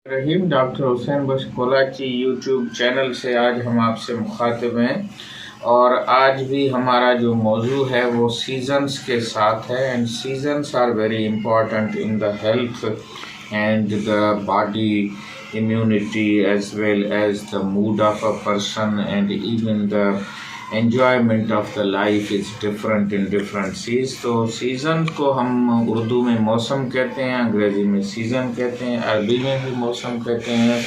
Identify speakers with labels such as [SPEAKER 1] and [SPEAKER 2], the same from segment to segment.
[SPEAKER 1] रहीम doctor Hussain बख्श कोलाची YouTube channel से आज हम आपसे मुखातिब हैं और आज भी हमारा जो मौजू है वो सीज़न्स के साथ है। And seasons are very important in the health and the body immunity as well as the mood of a person, and even the enjoyment of the life is different in different seasons। तो season को हम उर्दू में मौसम कहते हैं, अंग्रेज़ी में season कहते हैं, अरबी में भी मौसम कहते हैं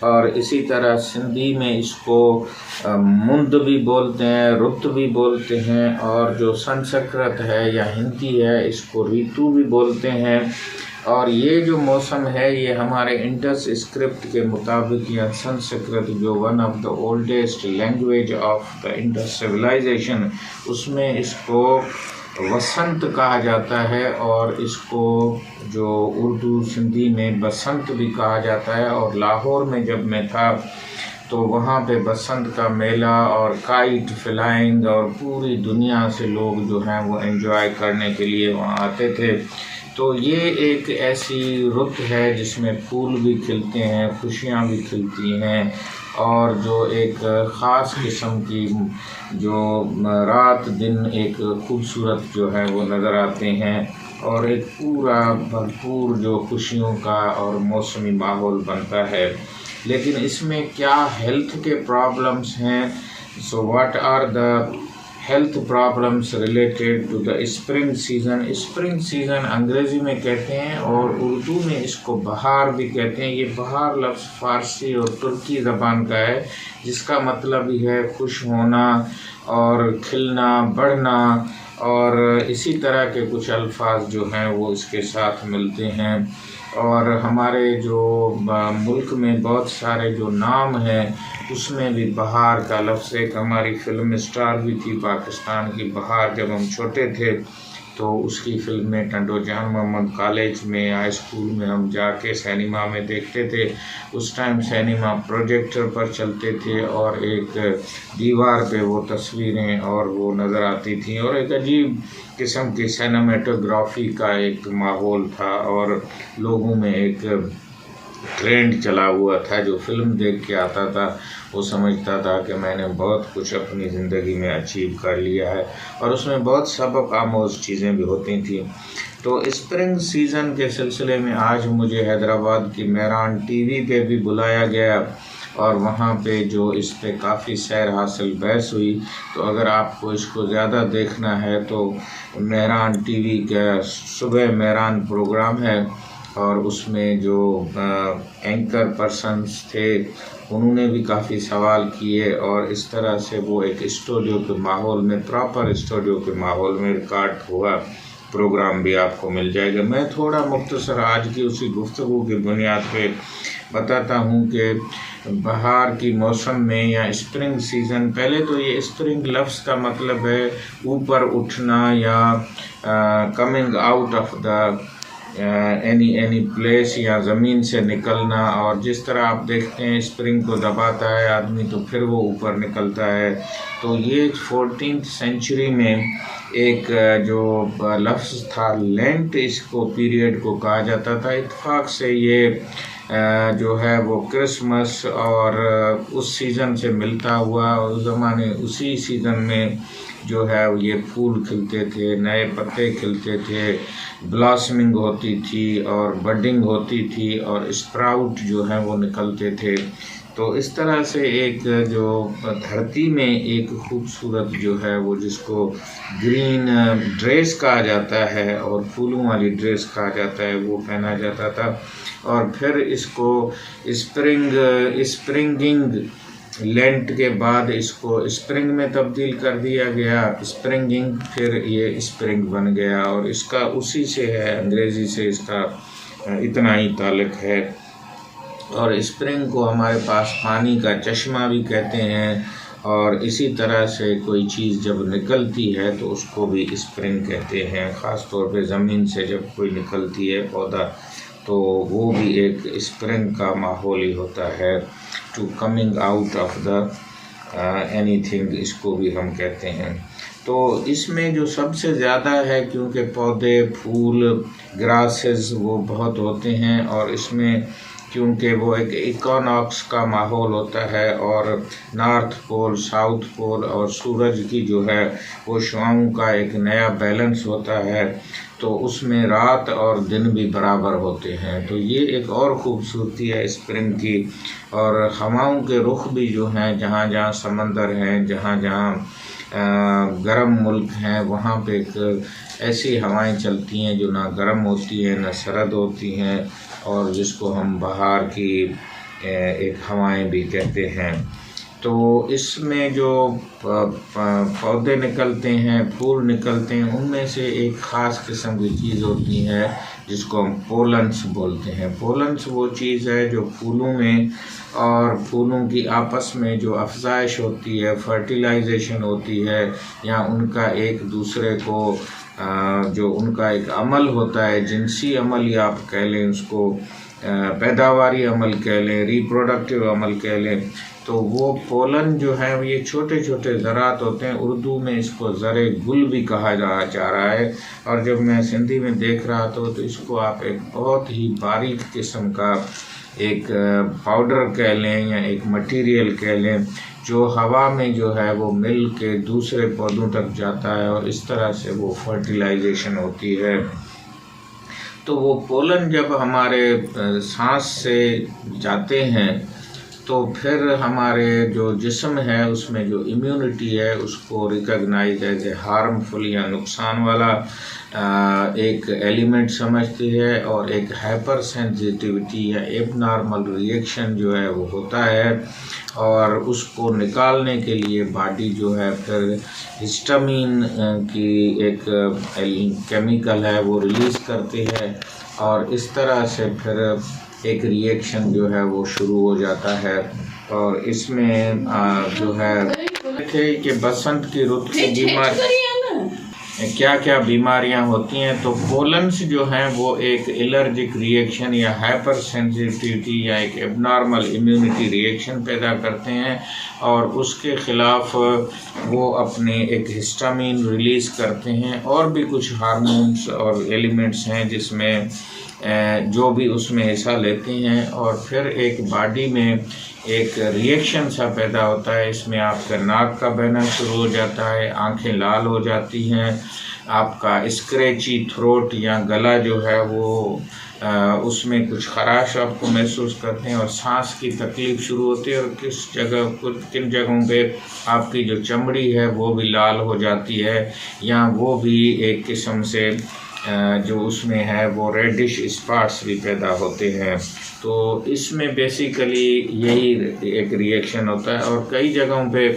[SPEAKER 1] और इसी तरह सिंधी में इसको मुंद भी बोलते हैं, रुत भी बोलते हैं, और जो संस्कृत है या हिंदी है इसको ऋतु भी बोलते हैं। और ये जो मौसम है ये हमारे इंडस स्क्रिप्ट के मुताबिक या संस्कृत जो one of the oldest language of the Indus civilization, उसमें इसको वसंत कहा जाता है और इसको जो उर्दू सिंधी में बसंत भी कहा जाता है। और लाहौर में जब मैं था तो वहाँ पे बसंत का मेला और काइट फ्लाइंग और पूरी दुनिया से लोग जो हैं वो एंजॉय करने के लिए वहाँ आते थे। तो ये एक ऐसी रुत है जिसमें फूल भी खिलते हैं, खुशियाँ भी खिलती हैं और जो एक ख़ास किस्म की जो रात दिन एक खूबसूरत जो है वो नज़र आते हैं और एक पूरा भरपूर जो खुशियों का और मौसमी माहौल बनता है। लेकिन इसमें क्या हेल्थ के प्रॉब्लम्स हैं? So what are the health problems related to the spring season? Spring season अंग्रेज़ी में कहते हैं और उर्दू में इसको बहार भी कहते हैं। ये बहार लफ्ज़ फ़ारसी और तुर्की ज़बान का है जिसका मतलब ही है खुश होना और खिलना, बढ़ना, और इसी तरह के कुछ अल्फाज जो हैं वो इसके साथ मिलते हैं। और हमारे जो मुल्क में बहुत सारे जो नाम हैं उसमें भी बहार का लफ्ज़, एक हमारी फिल्म स्टार भी थी पाकिस्तान की बहार, जब हम छोटे थे तो उसकी फिल्में टंडो जहान मोहम्मद कॉलेज में हाई स्कूल में हम जाके सिनेमा में देखते थे। उस टाइम सिनेमा प्रोजेक्टर पर चलते थे और एक दीवार पे वो तस्वीरें और वो नज़र आती थी और एक अजीब किस्म की सिनेमेटोग्राफी का एक माहौल था और लोगों में एक ट्रेंड चला हुआ था। जो फिल्म देख के आता था वो समझता था कि मैंने बहुत कुछ अपनी ज़िंदगी में अचीव कर लिया है और उसमें बहुत सबक आमोज़ चीज़ें भी होती थी। तो स्प्रिंग सीज़न के सिलसिले में आज मुझे हैदराबाद की मेहरान टीवी पे भी बुलाया गया और वहाँ पे जो इस पे काफ़ी सैर हासिल बहस हुई। तो अगर आपको इसको ज़्यादा देखना है तो मेहरान टीवी का सुबह मेहरान प्रोग्राम है और उसमें जो एंकर पर्सन्स थे उन्होंने भी काफ़ी सवाल किए और इस तरह से वो एक स्टूडियो के माहौल में, प्रॉपर स्टूडियो के माहौल में रिकॉर्ड हुआ प्रोग्राम भी आपको मिल जाएगा। मैं थोड़ा मुख्तसर आज की उसी गुफ्तगू की बुनियाद पे बताता हूँ कि बहार की मौसम में या स्प्रिंग सीज़न, पहले तो ये स्प्रिंग लफ्ज़ का मतलब है ऊपर उठना या coming out of the any place या ज़मीन से निकलना। और जिस तरह आप देखते हैं स्प्रिंग को दबाता है आदमी तो फिर वो ऊपर निकलता है। तो ये 14th सेंचुरी में एक जो लफ्ज़ था लेंट, इसको पीरियड को कहा जाता था। इत्तेफाक से ये जो है वो क्रिसमस और उस सीज़न से मिलता हुआ, उस ज़माने उसी सीज़न में जो है ये फूल खिलते थे, नए पत्ते खिलते थे, ब्लॉसमिंग होती थी और बडिंग होती थी और स्प्राउट जो है वो निकलते थे। तो इस तरह से एक जो धरती में एक खूबसूरत जो है वो जिसको ग्रीन ड्रेस कहा जाता है और फूलों वाली ड्रेस कहा जाता है वो पहना जाता था। और फिर इसको स्प्रिंगिंग लेंट के बाद इसको स्प्रिंग में तब्दील कर दिया गया, स्प्रिंगिंग, फिर ये स्प्रिंग बन गया और इसका उसी से है, अंग्रेज़ी से इसका इतना ही ताल्लुक़ है। और स्प्रिंग को हमारे पास पानी का चश्मा भी कहते हैं और इसी तरह से कोई चीज़ जब निकलती है तो उसको भी स्प्रिंग कहते हैं। ख़ास तौर पे ज़मीन से जब कोई निकलती है पौधा तो वो भी एक स्प्रिंग का माहौल ही होता है, to coming out of the anything, इसको भी हम कहते हैं। तो इसमें जो सबसे ज़्यादा है, क्योंकि पौधे, फूल, ग्रासेस वो बहुत होते हैं और इसमें क्योंकि वो एक इक्विनॉक्स का माहौल होता है और नॉर्थ पोल, साउथ पोल और सूरज की जो है वो शुआओं का एक नया बैलेंस होता है, तो उसमें रात और दिन भी बराबर होते हैं। तो ये एक और ख़ूबसूरती है स्प्रिंग की। और हवाओं के रुख भी जो हैं, जहाँ जहाँ समंदर हैं, जहाँ जहाँ गर्म मुल्क हैं, वहाँ पे एक ऐसी हवाएं चलती हैं जो ना गर्म होती हैं ना सर्द होती हैं, और जिसको हम बहार की एक हवाएं भी कहते हैं। तो इसमें जो पौधे निकलते हैं, फूल निकलते हैं, उनमें से एक ख़ास किस्म की चीज़ होती है जिसको हम पोलन्स बोलते हैं। पोलन्स वो चीज़ है जो फूलों में और फूलों की आपस में जो अफजाइश होती है, फर्टिलाइजेशन होती है, या उनका एक दूसरे को जो उनका एक अमल होता है, जिनसी अमल या आप कह लें, उसको पैदावारी अमल कह लें, रिप्रोडक्टिव अमल कह लें, तो वो पोलन जो है ये छोटे छोटे ज़रात होते हैं। उर्दू में इसको ज़रे गुल भी कहा जा रहा है। और जब मैं सिंधी में देख रहा था तो इसको आप एक बहुत ही बारीक किस्म का एक पाउडर कह लें या एक मटेरियल कह लें, जो हवा में जो है वो मिल के दूसरे पौधों तक जाता है और इस तरह से वो फर्टिलाइजेशन होती है। तो वो पोलन जब हमारे सांस से जाते हैं तो फिर हमारे जो जिस्म है उसमें जो इम्यूनिटी है उसको रिकॉग्नाइज एज ए हार्मफुल या नुकसान वाला एक एलिमेंट समझती है, और एक हाइपर सेंसिटिविटी या एबनॉर्मल रिएक्शन जो है वो होता है, और उसको निकालने के लिए बॉडी जो है फिर हिस्टामिन की एक केमिकल है वो रिलीज़ करती है, और इस तरह से फिर एक रिएक्शन जो है वो शुरू हो जाता है। और इसमें जो है थे कि बसंत की रुत की बीमारी क्या क्या बीमारियां होती हैं। तो पोलन्स जो हैं वो एक एलर्जिक रिएक्शन या हाइपर सेंसिटिविटी या एक एबनॉर्मल इम्यूनिटी रिएक्शन पैदा करते हैं, और उसके ख़िलाफ़ वो अपने एक हिस्टामिन रिलीज़ करते हैं, और भी कुछ हार्मोन्स और एलिमेंट्स हैं जिसमें जो भी उसमें हिस्सा लेते हैं, और फिर एक बॉडी में एक रिएक्शन सा पैदा होता है। इसमें आपका नाक का बहना शुरू हो जाता है, आंखें लाल हो जाती हैं, आपका स्क्रैची थ्रोट या गला जो है वो उसमें कुछ खराश आपको महसूस करते हैं, और सांस की तकलीफ़ शुरू होती है, और किन जगहों पे आपकी जो चमड़ी है वो भी लाल हो जाती है, या वो भी एक किस्म से जो उसमें है वो रेडिश स्पॉट्स भी पैदा होते हैं। तो इसमें बेसिकली यही एक रिएक्शन होता है, और कई जगहों पे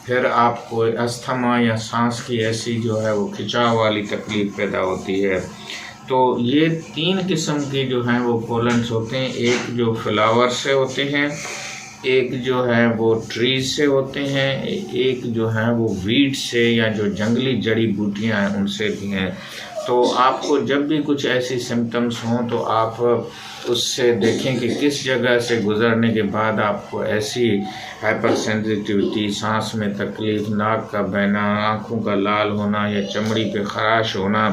[SPEAKER 1] फिर आपको अस्थमा या सांस की ऐसी जो है वो खिंचाव वाली तकलीफ़ पैदा होती है। तो ये 3 किस्म के जो हैं वो पोलन्स होते हैं। एक जो फ्लावर से होते हैं, एक जो है वो ट्रीज से होते हैं, एक जो है वो वीड से या जो जंगली जड़ी बूटियाँ हैं उनसे भी हैं। तो आपको जब भी कुछ ऐसी सिम्टम्स हों तो आप उससे देखें कि किस जगह से गुज़रने के बाद आपको ऐसी हाइपर सेंसिटिविटी, सांस में तकलीफ़, नाक का बहना, आँखों का लाल होना या चमड़ी पे खराश होना,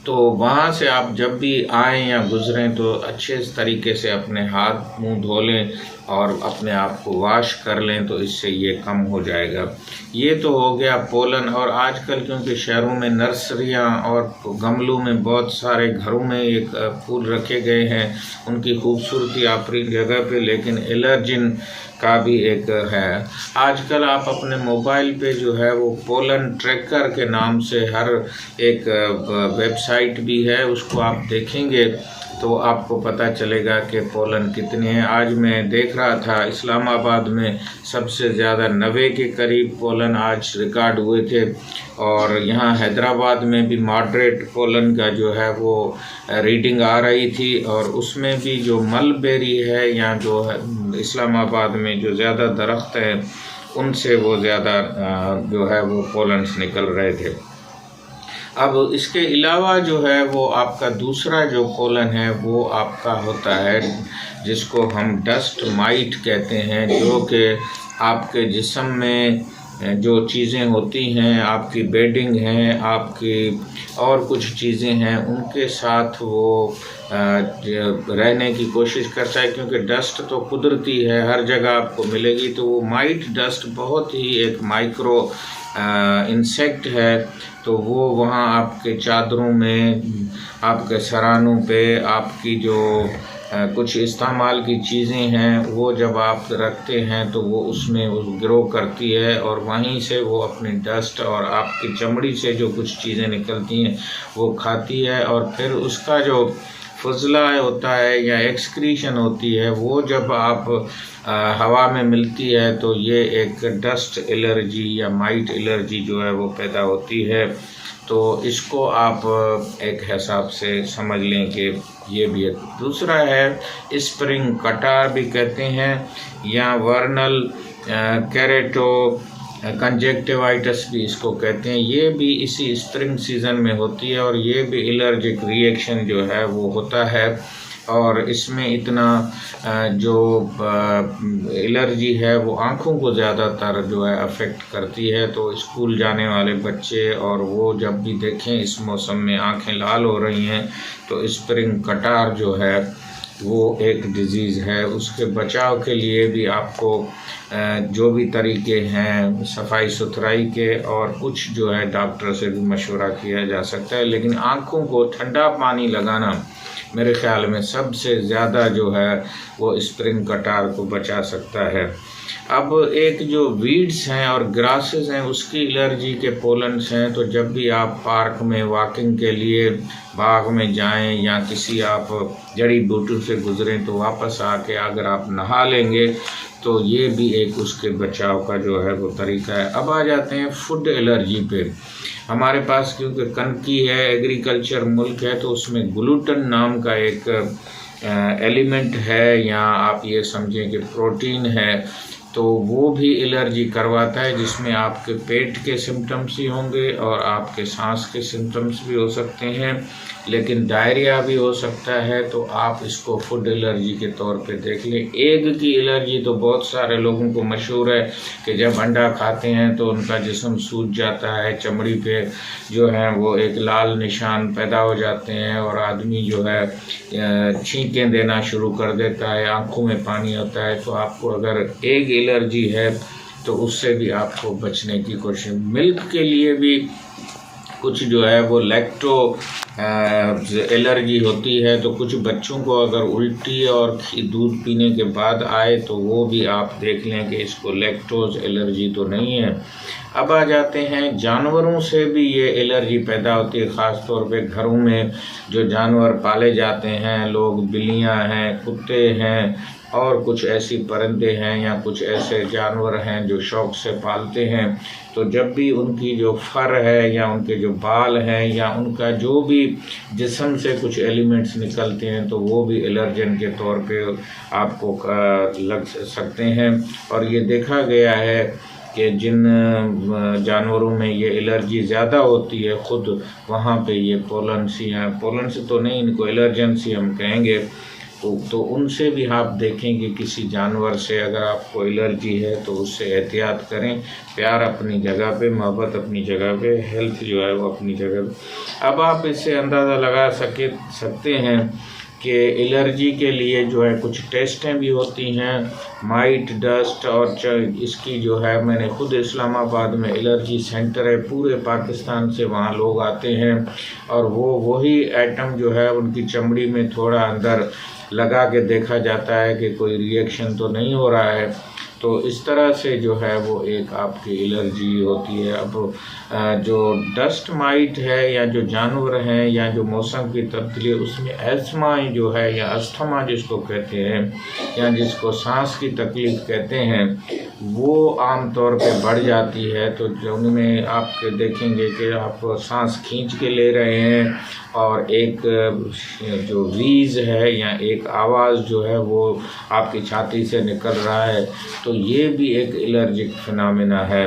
[SPEAKER 1] तो वहाँ से आप जब भी आएँ या गुज़रें तो अच्छे तरीके से अपने हाथ मुंह धो लें और अपने आप को वॉश कर लें, तो इससे ये कम हो जाएगा। ये तो हो गया पोलन। और आजकल क्योंकि शहरों में नर्सरियाँ और गमलों में बहुत सारे घरों में एक फूल रखे गए हैं, उनकी खूबसूरती अपनी जगह पे, लेकिन एलर्जिन का भी एक है। आजकल आप अपने मोबाइल पे जो है वो पोलन ट्रैकर के नाम से हर एक वेबसाइट भी है, उसको आप देखेंगे तो आपको पता चलेगा कि पोलन कितने हैं। आज मैं देख रहा था इस्लामाबाद में सबसे ज़्यादा 90 के करीब पोलन आज रिकॉर्ड हुए थे, और यहाँ हैदराबाद में भी मॉडरेट पोलन का जो है वो रीडिंग आ रही थी, और उसमें भी जो मलबेरी है या जो है इस्लामाबाद में जो ज़्यादा दरख्त हैं उनसे वो ज़्यादा जो है वो पोलन्स निकल रहे थे। अब इसके अलावा जो है वो आपका दूसरा जो पोलन है वो आपका होता है जिसको हम डस्ट माइट कहते हैं, जो कि आपके जिस्म में जो चीज़ें होती हैं, आपकी बेडिंग है, आपकी और कुछ चीज़ें हैं, उनके साथ वो रहने की कोशिश करता है, क्योंकि डस्ट तो कुदरती है, हर जगह आपको मिलेगी। तो वो माइट डस्ट बहुत ही एक माइक्रो इंसेक्ट है, तो वो वहाँ आपके चादरों में, आपके सरानों पे, आपकी जो कुछ इस्तेमाल की चीज़ें हैं वो जब आप रखते हैं तो वो उसमें ग्रो करती है, और वहीं से वो अपनी डस्ट और आपकी चमड़ी से जो कुछ चीज़ें निकलती हैं वो खाती है, और फिर उसका जो फजला होता है या एक्सक्रीशन होती है वो जब आप हवा में मिलती है तो ये एक डस्ट एलर्जी या माइट एलर्जी जो है वो पैदा होती है। तो इसको आप एक हिसाब से समझ लें कि ये भी है। दूसरा है स्प्रिंग कटार भी कहते हैं, या वर्नल कैरेटो कंजक्टिवाइटिस भी इसको कहते हैं। ये भी इसी स्प्रिंग सीज़न में होती है, और ये भी एलर्जिक रिएक्शन जो है वो होता है, और इसमें इतना जो एलर्जी है वो आँखों को ज़्यादातर जो है अफेक्ट करती है। तो स्कूल जाने वाले बच्चे और वो जब भी देखें इस मौसम में आँखें लाल हो रही हैं, तो स्प्रिंग कटार जो है वो एक डिज़ीज़ है। उसके बचाव के लिए भी आपको जो भी तरीके हैं सफाई सुथराई के, और कुछ जो है डॉक्टर से भी मशवरा किया जा सकता है, लेकिन आँखों को ठंडा पानी लगाना मेरे ख्याल में सबसे ज़्यादा जो है वो स्प्रिंग कटार को बचा सकता है। अब एक जो वीड्स हैं और ग्रासेस हैं उसकी एलर्जी के पोलन्स हैं, तो जब भी आप पार्क में वॉकिंग के लिए बाग में जाएं या किसी आप जड़ी बूटी से गुजरें, तो वापस आके अगर आप नहा लेंगे तो ये भी एक उसके बचाव का जो है वो तरीका है। अब आ जाते हैं फूड एलर्जी पे। हमारे पास क्योंकि कनकी है, एग्रीकल्चर मुल्क है, तो उसमें ग्लूटन नाम का एक एलिमेंट है, या आप ये समझें कि प्रोटीन है, तो वो भी एलर्जी करवाता है, जिसमें आपके पेट के सिम्टम्स ही होंगे और आपके सांस के सिम्टम्स भी हो सकते हैं, लेकिन डायरिया भी हो सकता है। तो आप इसको फूड एलर्जी के तौर पे देख लें। एग की एलर्जी तो बहुत सारे लोगों को मशहूर है कि जब अंडा खाते हैं तो उनका जिस्म सूज जाता है, चमड़ी पे जो है वो एक लाल निशान पैदा हो जाते हैं, और आदमी जो है छींकें देना शुरू कर देता है, आंखों में पानी आता है। तो आपको अगर एग एलर्जी है तो उससे भी आपको बचने की कोशिश। मिल्क के लिए भी कुछ जो है वो लैक्टो एलर्जी होती है, तो कुछ बच्चों को अगर उल्टी और दूध पीने के बाद आए तो वो भी आप देख लें कि इसको लैक्टोज एलर्जी तो नहीं है। अब आ जाते हैं जानवरों से भी ये एलर्जी पैदा होती है, ख़ास तौर पे घरों में जो जानवर पाले जाते हैं लोग, बिल्लियाँ हैं, कुत्ते हैं, और कुछ ऐसी परिंदे हैं या कुछ ऐसे जानवर हैं जो शौक़ से पालते हैं। तो जब भी उनकी जो फर है या उनके जो बाल हैं या उनका जो भी जिस्म से कुछ एलिमेंट्स निकलते हैं, तो वो भी एलर्जन के तौर पे आपको लग सकते हैं। और ये देखा गया है कि जिन जानवरों में ये एलर्जी ज़्यादा होती है, ख़ुद वहाँ पे ये पोलन्सी हैं, पोलन्स तो नहीं, इनको एलर्जेंसी हम कहेंगे। तो उनसे भी आप देखें कि किसी जानवर से अगर आपको एलर्जी है तो उससे एहतियात करें। प्यार अपनी जगह पे, मोहब्बत अपनी जगह पे, हेल्थ जो है वो अपनी जगह पे। अब आप इससे अंदाज़ा लगा सकते हैं कि एलर्जी के लिए जो है कुछ टेस्टें भी होती हैं, माइट डस्ट, और इसकी जो है मैंने खुद इस्लामाबाद में एलर्जी सेंटर है, पूरे पाकिस्तान से वहाँ लोग आते हैं, और वो वही आइटम जो है उनकी चमड़ी में थोड़ा अंदर लगा के देखा जाता है कि कोई रिएक्शन तो नहीं हो रहा है। तो इस तरह से जो है वो एक आपकी एलर्जी होती है। अब जो डस्ट माइट है या जो जानवर हैं या जो मौसम की तब्दीली, उसमें एस्थमा जो है या अस्थमा जिसको कहते हैं, या जिसको सांस की तकलीफ़ कहते हैं, वो आम तौर पे बढ़ जाती है। तो उनमें आप देखेंगे कि आप सांस खींच के ले रहे हैं, और एक जो वीज़ है या एक आवाज़ जो है वो आपकी छाती से निकल रहा है, तो ये भी एक एलर्जिक फिनोमेना है।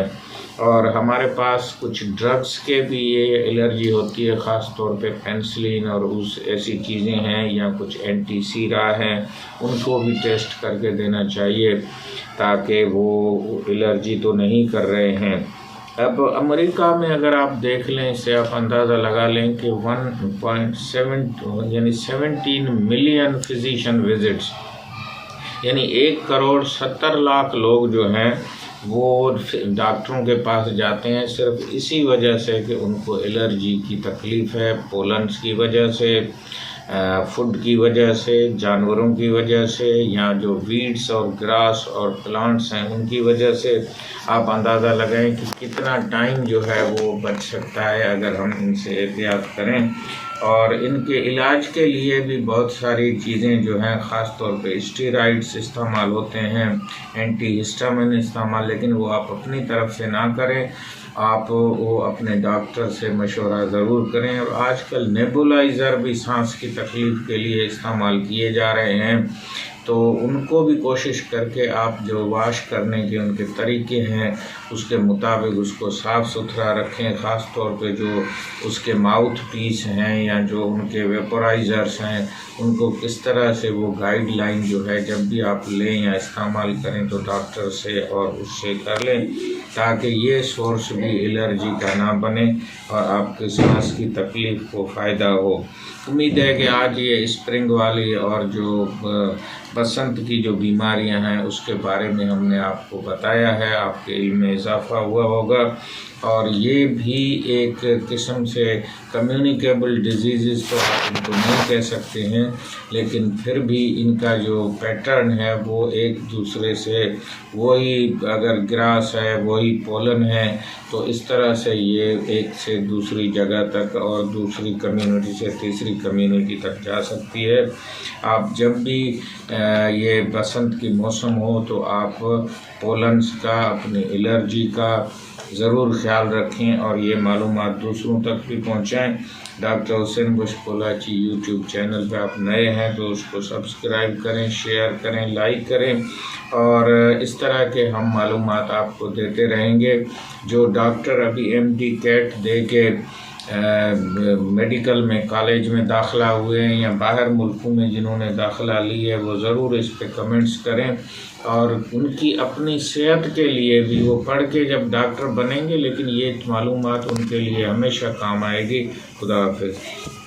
[SPEAKER 1] और हमारे पास कुछ ड्रग्स के भी ये एलर्जी होती है, ख़ास तौर पे पेनिसिलिन और उस ऐसी चीज़ें हैं, या कुछ एंटीसीरा हैं, उनको भी टेस्ट करके देना चाहिए ताकि वो एलर्जी तो नहीं कर रहे हैं। अब अमेरिका में अगर आप देख लें, इससे आप अंदाज़ा लगा लें कि 1.7 यानी 17 मिलियन फिजिशियन विजिट्स, यानी 1,70,00,000 लोग जो हैं वो डॉक्टरों के पास जाते हैं सिर्फ इसी वजह से कि उनको एलर्जी की तकलीफ़ है, पोलन्स की वजह से, फूड की वजह से, जानवरों की वजह से, या जो वीड्स और ग्रास और प्लांट्स हैं उनकी वजह से। आप अंदाज़ा लगाएं कि कितना टाइम जो है वो बच सकता है अगर हम इनसे एहतियात करें। और इनके इलाज के लिए भी बहुत सारी चीज़ें जो हैं, ख़ास तौर पे स्टेरॉइड्स इस्तेमाल होते हैं, एंटीहिस्टामिन इस्तेमाल, लेकिन वो आप अपनी तरफ से ना करें, आप वो अपने डॉक्टर से मशवरा ज़रूर करें। और आजकल नेबुलाइज़र भी सांस की तकलीफ़ के लिए इस्तेमाल किए जा रहे हैं, तो उनको भी कोशिश करके आप जो वाश करने के उनके तरीके हैं उसके मुताबिक उसको साफ़ सुथरा रखें। ख़ास तौर पे जो उसके माउथ पीस हैं या जो उनके वेपोराइज़र्स हैं, उनको किस तरह से वो गाइडलाइन जो है जब भी आप लें या इस्तेमाल करें तो डॉक्टर से और उससे कर लें, ताकि ये सोर्स भी एलर्जी का ना बने और आपके सांस की तकलीफ़ को फ़ायदा हो। उम्मीद है कि आज ये स्प्रिंग वाली और जो बसंत की जो बीमारियां हैं उसके बारे में हमने आपको बताया है, आपके इल्म में इजाफ़ा हुआ होगा। और ये भी एक किस्म से कम्युनिकेबल डिजीज़ तो आप इनको नहीं कह सकते हैं, लेकिन फिर भी इनका जो पैटर्न है वो एक दूसरे से, वही अगर ग्रास है वही पोलन है, तो इस तरह से ये एक से दूसरी जगह तक और दूसरी कम्युनिटी से तीसरी कम्युनिटी तक जा सकती है। आप जब भी ये बसंत की मौसम हो तो आप पोलन्स का, अपनी एलर्जी का ज़रूर ख्याल रखें और ये मालूमात दूसरों तक भी पहुँचाएँ। Doctor Hussain Bux Kolachi YouTube channel पे आप नए हैं तो उसको सब्सक्राइब करें, शेयर करें, लाइक करें, और इस तरह के हम मालूमात आपको देते रहेंगे। जो डॉक्टर अभी MD कैट दे के मेडिकल में कॉलेज में दाखिला हुए हैं या बाहर मुल्कों में जिन्होंने दाखिला ली है, वो ज़रूर इस पे कमेंट्स करें, और उनकी अपनी सेहत के लिए भी वो पढ़ के जब डॉक्टर बनेंगे, लेकिन ये मालूमात उनके लिए हमेशा काम आएगी। खुदा हाफिज़।